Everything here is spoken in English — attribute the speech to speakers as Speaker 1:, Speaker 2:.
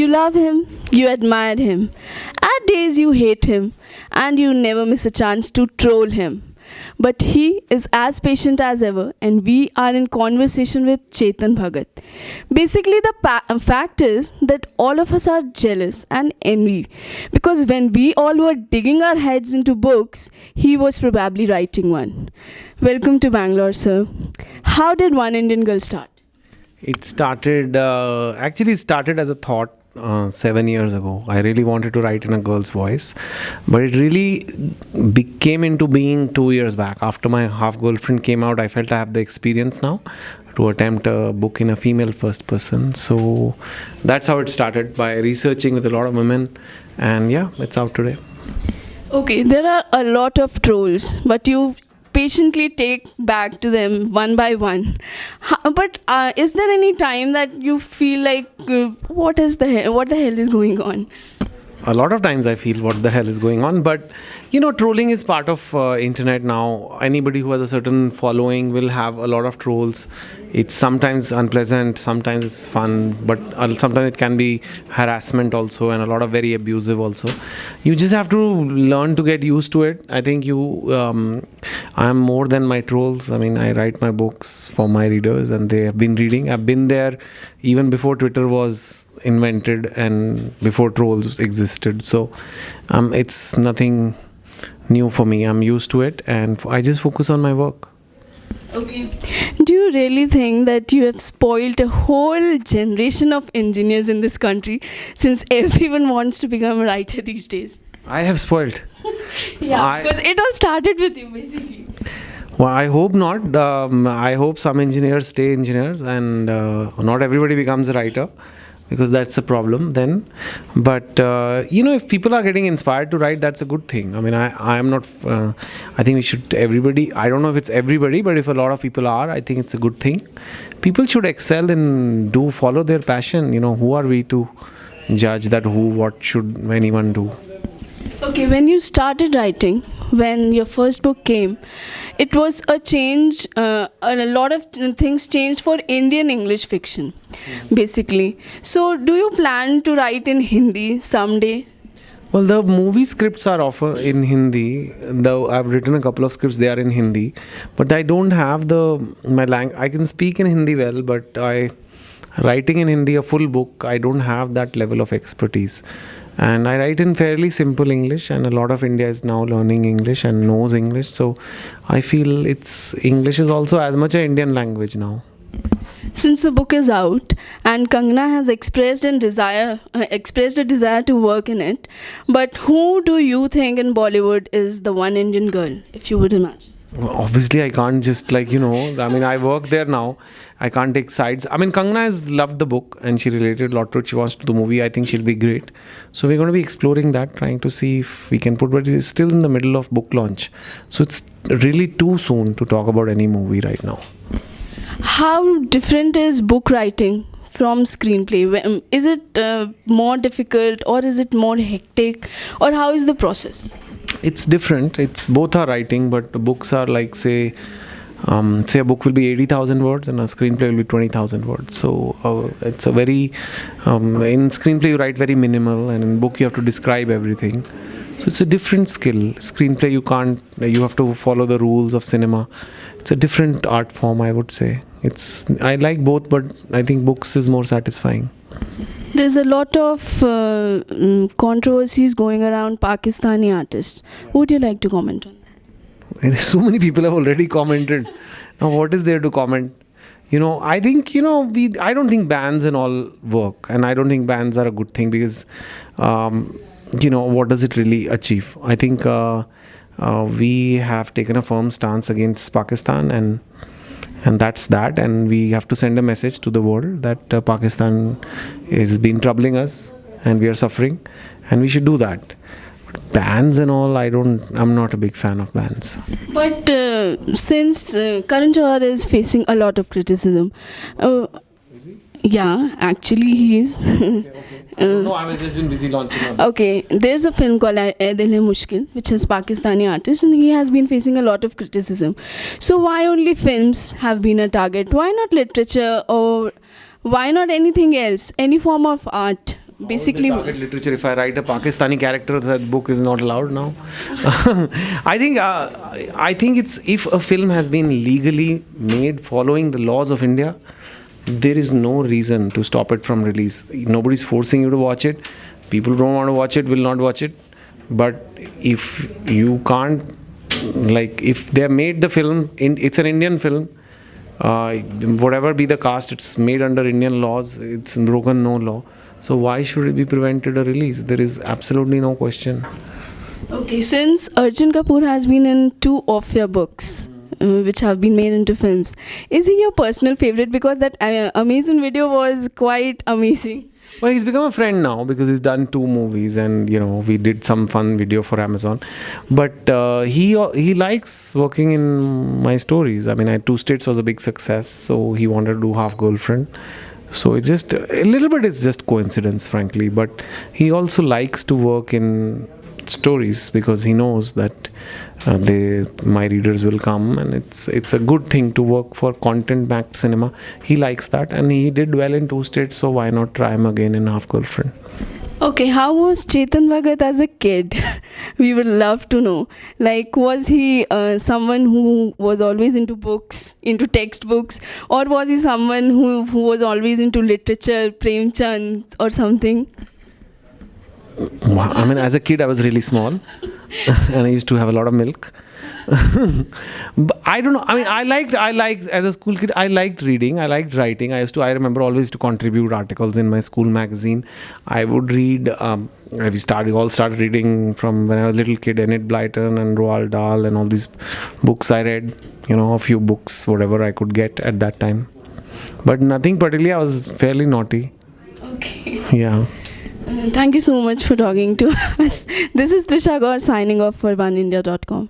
Speaker 1: You love him, you admire him. At days you hate him, and you never miss a chance to troll him. But he is as patient as ever, and we are in conversation with Chetan Bhagat. Basically, the fact is that all of us are jealous and envy, because when we all were digging our heads into books, he was probably writing one. Welcome to Bangalore, sir. How did One Indian Girl start?
Speaker 2: It started, it started as a thought 7 years ago. I really wanted to write in a girl's voice, but it really came into being 2 years back. After my half girlfriend came out, I felt I have the experience now to attempt a book in a female first person. So that's how it started, by researching with a lot of women, and yeah, it's out today.
Speaker 1: Okay, there are a lot of trolls, but you patiently take back to them one by one. But is there any time that you feel like what the hell is going on?
Speaker 2: A lot of times I feel what the hell is going on, but trolling is part of internet now. Anybody who has a certain following will have a lot of trolls. It's sometimes unpleasant, sometimes it's fun, but sometimes it can be harassment also, and a lot of very abusive also. You just have to learn to get used to it. I think I am more than my trolls. I mean, I write my books for my readers, and they have been reading. I've been there even before Twitter was invented and before trolls existed. So it's nothing new for me. I'm used to it, and I just focus on my work.
Speaker 1: Okay. Do you really think that you have spoiled a whole generation of engineers in this country, since everyone wants to become a writer these days?
Speaker 2: I have spoiled.
Speaker 1: Yeah, because it all started with you, basically.
Speaker 2: Well, I hope not. I hope some engineers stay engineers, and not everybody becomes a writer, because that's a problem then. But if people are getting inspired to write, that's a good thing. I mean, I am not I think we should, everybody, I don't know if it's everybody, but if a lot of people are, I think it's a good thing. People should excel and follow their passion. Who are we to judge that what should anyone do?
Speaker 1: Okay, when you started writing, when your first book came, it was a change, a lot of things changed for Indian English fiction, basically. So do you plan to write in Hindi someday?
Speaker 2: Well, the movie scripts are often in Hindi. Though I've written a couple of scripts, they are in Hindi. But I don't have my language. I can speak in Hindi well, but writing in Hindi, a full book, I don't have that level of expertise. And I write in fairly simple English, and a lot of India is now learning English and knows English. So I feel English is also as much an Indian language now.
Speaker 1: Since the book is out and Kangana has expressed a desire to work in it, but who do you think in Bollywood is the one Indian girl, if you would imagine?
Speaker 2: Well, obviously, I can't just I mean, I work there now. I can't take sides. I mean, Kangana has loved the book and she related a lot to it. She wants to do the movie. I think she'll be great. So we're going to be exploring that, trying to see if we can but it's still in the middle of book launch. So it's really too soon to talk about any movie right now.
Speaker 1: How different is book writing from screenplay? Is it more difficult, or is it more hectic, or how is the process?
Speaker 2: It's different. Both are writing, but the books are like, say a book will be 80,000 words and a screenplay will be 20,000 words. So it's a very in screenplay you write very minimal, and in book you have to describe everything. So it's a different skill. Screenplay you have to follow the rules of cinema. It's a different art form, I would say. I like both, but I think books is more satisfying.
Speaker 1: There's a lot of controversies going around Pakistani artists. Would you like to comment on that?
Speaker 2: So many people have already commented. Now what is there to comment? I think, I don't think bans and all work. And I don't think bans are a good thing, because, what does it really achieve? I think we have taken a firm stance against Pakistan, and that's that. And we have to send a message to the world that Pakistan has been troubling us and we are suffering, and we should do that. But bans and all, I'm not a big fan of bans.
Speaker 1: But since Karan Johar is facing a lot of criticism,
Speaker 2: Is he?
Speaker 1: yeah, actually he is.
Speaker 2: No, I've just been busy launching it.
Speaker 1: Okay, there's a film called Lamouche Skin, which is Pakistani artist, and he has been facing a lot of criticism. So why only films have been a target? Why not literature, or why not anything else? Any form of art basically.
Speaker 2: Target literature. If I write a Pakistani character, that book is not allowed now. I think it's, if a film has been legally made following the laws of India, there is no reason to stop it from release. Nobody's forcing you to watch it. People who don't want to watch it will not watch it. But if you can't, like, if they made the film, it's an Indian film, whatever be the cast, it's made under Indian laws, it's broken no law. So why should it be prevented a release? There is absolutely no question.
Speaker 1: Okay, since Arjun Kapoor has been in 2 of your books, which have been made into films, is he your personal favorite? Because that amazing video was quite amazing.
Speaker 2: Well, he's become a friend now because he's done 2 movies, and we did some fun video for Amazon. But he likes working in my stories. I mean, 2 States was a big success, so he wanted to do Half Girlfriend. So it's just a little bit, it's just coincidence, frankly. But he also likes to work in stories because he knows that my readers will come, and it's a good thing to work for content-backed cinema. He likes that, and he did well in 2 States, so why not try him again in Half Girlfriend?
Speaker 1: Okay, how was Chetan Bhagat as a kid? We would love to know. Like, was he someone who was always into books, into textbooks, or was he someone who was always into literature, Premchand or something?
Speaker 2: I mean, as a kid, I was really small, and I used to have a lot of milk. But I don't know. I mean, I liked as a school kid. I liked reading. I liked writing. I remember always to contribute articles in my school magazine. I would read. We started reading from when I was a little kid. Enid Blyton and Roald Dahl and all these books I read. A few books, whatever I could get at that time. But nothing particularly. I was fairly naughty.
Speaker 1: Okay.
Speaker 2: Yeah.
Speaker 1: Thank you so much for talking to us. This is Trisha Gaur signing off for oneindia.com.